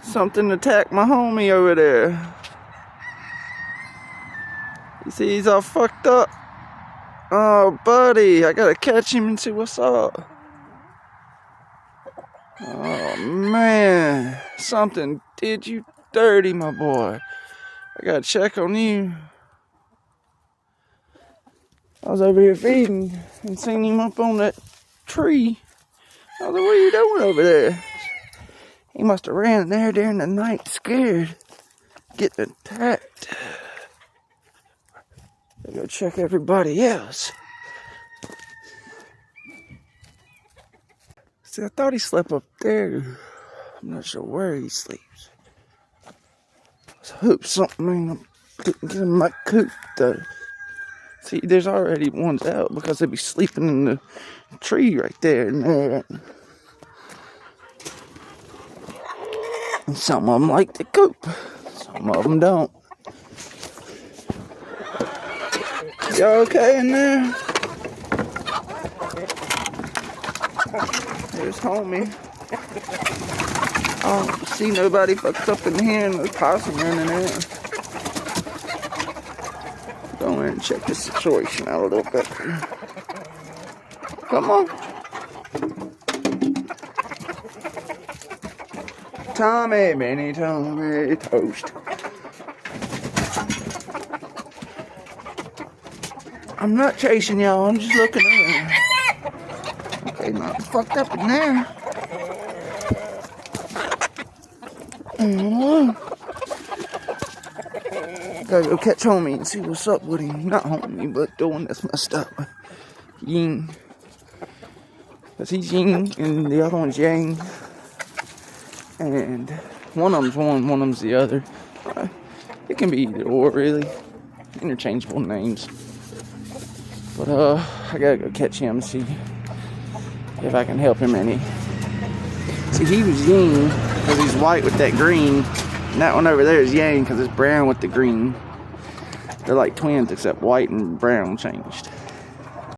Something attacked my homie over there. You see he's all fucked up? Oh, buddy, I gotta catch him and see what's up. Oh, man. Something did you dirty, my boy. I gotta check on you. I was over here feeding and seen him up on that tree. I was like, what are you doing over there? He must have ran in there during the night, scared, getting attacked. I gotta check everybody else. See, I thought he slept up there. I'm not sure where he sleeps. I hope something ain't get in my coop though. See, there's already ones out because they be sleeping in the tree right there and there. And some of them like the coop. Some of them don't. Y'all okay in there? There's homie. I don't see nobody fucked up in here and there's possum running in. Go in and check the situation out a little bit. Come on. Tommy, Benny, Tommy, toast. I'm not chasing y'all, I'm just looking around. Okay, not fucked up in there. Gotta go catch homie and see what's up with him. Not homie, but the one that's messed up. Ying. Cause he's Ying and the other one's Yang. And one of them's one of them's the other. It can be either or, really. Interchangeable names. But I gotta go catch him and see if I can help him any. See, he was Ying because he's white with that green. And that one over there is Yang because it's brown with the green. They're like twins except white and brown changed.